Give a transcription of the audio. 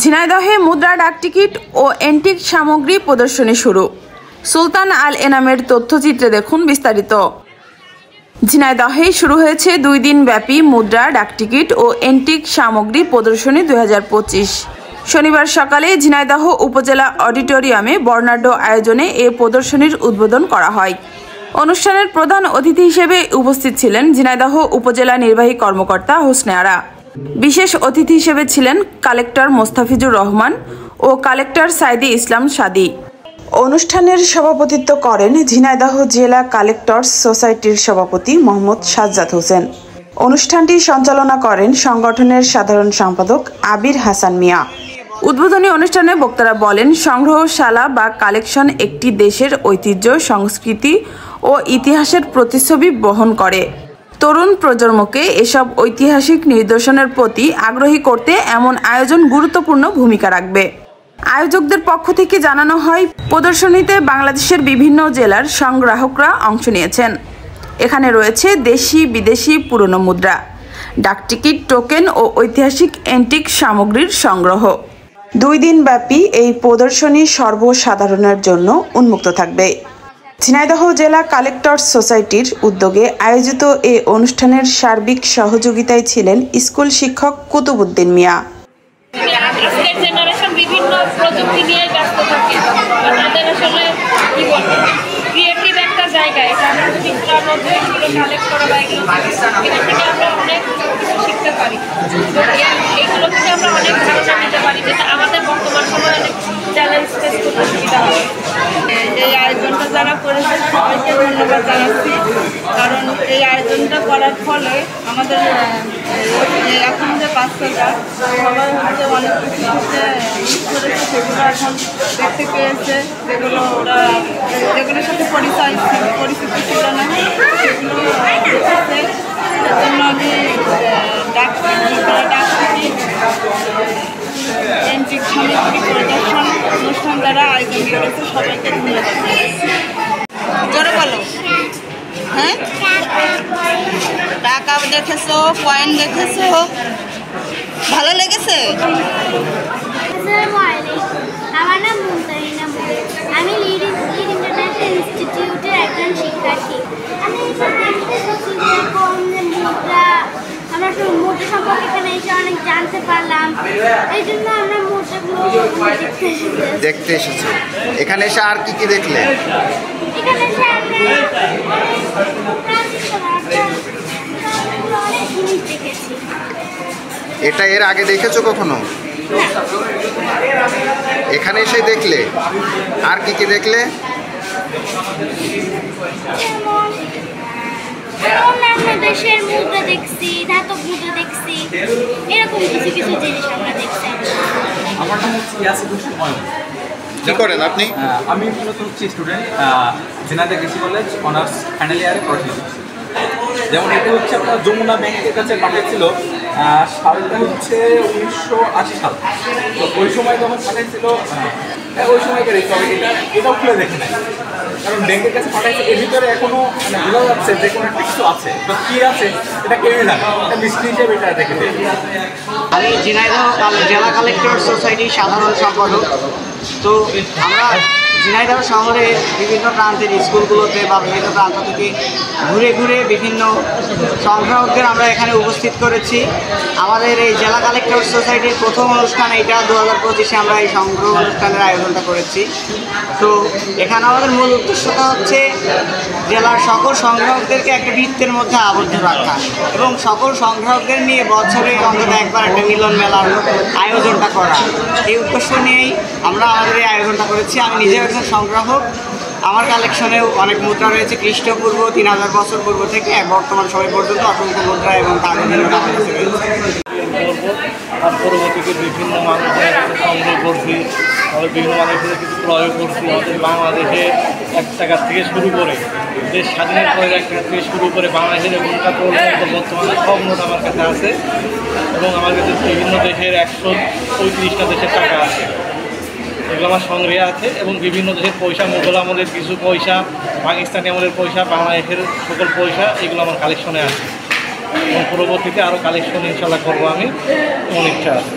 ঝিনাইদহে মুদ্রা, ডাকটিকিট ও এন্টিক সামগ্রী প্রদর্শনী শুরু। সুলতান আল এনামের তথ্যচিত্রে দেখুন বিস্তারিত। ঝিনাইদহে শুরু হয়েছে 2 দিন ব্যাপী মুদ্রা, ডাকটিকিট ও এন্টিক সামগ্রী প্রদর্শনী 2025। শনিবার সকালে ঝিনাইদহ উপজেলা অডিটোরিয়ামে বর্ণাঢ্য আয়োজনে এ প্রদর্শনীর উদ্বোধন করা হয়। অনুষ্ঠানের প্রধান অতিথি হিসেবে উপস্থিত ছিলেন ঝিনাইদহ উপজেলা নির্বাহী কর্মকর্তা হোসনে আরা। বিশেষ অতিথি হিসেবে ছিলেন কালেক্টর মোস্তাফিজুর রহমান ও কালেক্টর সাইদি ইসলাম সাদি। অনুষ্ঠানের সভাপতিত্ব করেন ঝিনাইদহ জেলা কালেক্টর্স সোসাইটির সভাপতি মোহাম্মদ সাজ্জাদ হোসেন। অনুষ্ঠানটি সঞ্চালনা করেন সংগঠনের সাধারণ সম্পাদক আবির হাসান মিয়া। উদ্বোধনী অনুষ্ঠানে বক্তারা বলেন, সংগ্রহশালা বা কালেকশন একটি দেশের ঐতিহ্য, সংস্কৃতি ও ইতিহাসের প্রতিচ্ছবি বহন করে। তরুণ প্রজন্মকে এসব ঐতিহাসিক নিদর্শনের প্রতি আগ্রহী করতে এমন আয়োজন গুরুত্বপূর্ণ ভূমিকা রাখবে। আয়োজকদের পক্ষ থেকে জানানো হয়, প্রদর্শনীতে বাংলাদেশের বিভিন্ন জেলার সংগ্রাহকরা অংশ নিয়েছেন। এখানে রয়েছে দেশি বিদেশি পুরনো মুদ্রা, ডাকটিকিট, টোকেন ও ঐতিহাসিক এন্টিক সামগ্রীর সংগ্রহ। 2 দিন ব্যাপী এই প্রদর্শনী সর্বসাধারণের জন্য উন্মুক্ত থাকবে। ঝিনাইদহ জেলা কালেক্টর্স সোসাইটির উদ্যোগে আয়োজিত এ অনুষ্ঠানের সার্বিক সহযোগিতায় ছিলেন স্কুল শিক্ষক কুতুবুদ্দিন মিয়া। আজকের জেনারেশন বিভিন্ন প্রযুক্তি নিয়ে ব্যস্ত থাকে, তাদের আসলে কি বলবো, ক্রিয়েটিভ একটা জায়গা। এটা আমরা যদি এগুলো কালেক্ট করা বা এগুলো থেকে আমরা অনেক কিছু শিখতে পারি। এইগুলো থেকে আমরা অনেক ধারণা নিতে পারি, যেটা আমাদের বর্তমান সময়ে অনেক চ্যালেঞ্জ ফেস করতে সুবিধা হয়। এই আয়োজনটা যারা করেছে সবাইকে ধন্যবাদ জানাচ্ছি, কারণ এই আয়োজনটা করার ফলে আমাদের এখন যে বাচ্চারা সবাই হচ্ছে অনেক কিছু করেছে, সেগুলো এখন দেখতে পেয়েছে, যেগুলো ওরা যেগুলোর সাথে পরিচিতি ছিল না সেগুলো দেখেছে। এর জন্য আমি ডাকটিকিট এন্টিক সামগ্রী প্রদর্শন অনুষ্ঠান দ্বারা আয়োজন করেছে, সবাইকে ধন্যবাদ। জোরে বলো। হ্যাঁ, টাকা দেখেছো, কয়েন দেখেছো, ভালো লেগেছে? আমার নাম মুমতাহিনা, আমি লিড ইন্টারন্যাশনাল ইনস্টিটিউটের একজন শিক্ষার্থী। আমি আমরা মুদ্রা সম্পর্কে এখানে এসে অনেক জানতে পারলাম, এই জন্য আমরা মুদ্রাগুলো দেখতে এসেছি। এখানে এসে আর কি কি দেখলে? এখানে এসে আমরা অনেক জিনিস দেখেছি। এটা এর আগে দেখেছো কখনো? এখানে এসে দেখলে আর কি কি দেখলে? অন্যান্য দেশের মুদ্রা দেখছি, ধাতব মুদ্রা দেখছি, এরকম কিছু কিছু জিনিস আমরা দেখছি। আমার নাম হচ্ছে ইয়াসিদুর সুমন। কি করেন আপনি? আমি মূলত হচ্ছে স্টুডেন্ট, ঝিনাইদহ কৃষি কলেজ অনার্স ফাইনাল ইয়ারে পড়াশোনা করছি। যেমন এটা হচ্ছে আপনার যমুনা ব্যাংকের কাছে পাঠিয়েছিল, সালটা হচ্ছে 1980 সাল। তো ওই সময় যখন পাঠাইছিল ওই সময়কার এটাও খুলে দেখে নেয়, কারণ ব্যাংকের কাছে পাঠাইছে। এর ভিতরে এখনো মানে বোঝা যাচ্ছে যে কোনো একটা কিছু আছে, তো কী আছে এটা কেউই জানে, এটা মিস্ত্রি হিসেবে এটা দেখে দেয়। আমি ঝিনাইদহ জেলা কালেক্টর সোসাইটির সাধারণ সম্পাদক। তো আমরা ঝিনাইদহ শহরের বিভিন্ন প্রান্তের স্কুলগুলোতে বা বিভিন্ন প্রান্ত থেকে ঘুরে ঘুরে বিভিন্ন সংগ্রাহকদের আমরা এখানে উপস্থিত করেছি। আমাদের এই জেলা কালেক্টর সোসাইটির প্রথম অনুষ্ঠান এটা 2025-এ আমরা এই সংগ্রহ অনুষ্ঠানের আয়োজনটা করেছি। তো এখানে আমাদের মূল উদ্দেশ্যটা হচ্ছে জেলার সকল সংগ্রাহকদেরকে একটা বৃত্তের মধ্যে আবদ্ধ রাখা এবং সকল সংগ্রাহকদের নিয়ে বছরে অন্তত একবার একটা মিলন মেলার আয়োজনটা করা। এই উদ্দেশ্য নিয়েই আমরা আমাদের এই আয়োজনটা করেছি। আমি নিজেও একজন সংগ্রাহক, আমার কালেকশনেও অনেক মুদ্রা রয়েছে খ্রিস্টপূর্ব 3000 বছর পূর্ব থেকে বর্তমান সময় পর্যন্ত অসংখ্য মুদ্রা এবং কাগজের রয়েছে। আর পরবর্তীতে বিভিন্ন মানুষের সংগ্রহ করছি, তাহলে বিভিন্ন মানুষের কিছু প্রয়োগ করছি। আমাদের বাংলাদেশে 1 টাকা থেকে শুরু করে দেশ স্বাধীনের পরে 1 টাকা থেকে শুরু করে বাংলাদেশের এখনকার পর্যন্ত বর্তমানে সব নোট আমার কাছে আছে এবং আমার কাছে বিভিন্ন দেশের 135টা দেশের টাকা আছে, এগুলো আমার সংগ্রহে আছে। এবং বিভিন্ন দেশের পয়সা, মুঘল আমলের কিছু পয়সা, পাকিস্তানি আমলের পয়সা, বাংলাদেশের সকল পয়সা, এগুলো আমার কালেকশনে আছে এবং পরবর্তীতে আরও কালেকশন ইনশাল্লাহ করবো আমি, এমন ইচ্ছা আছে।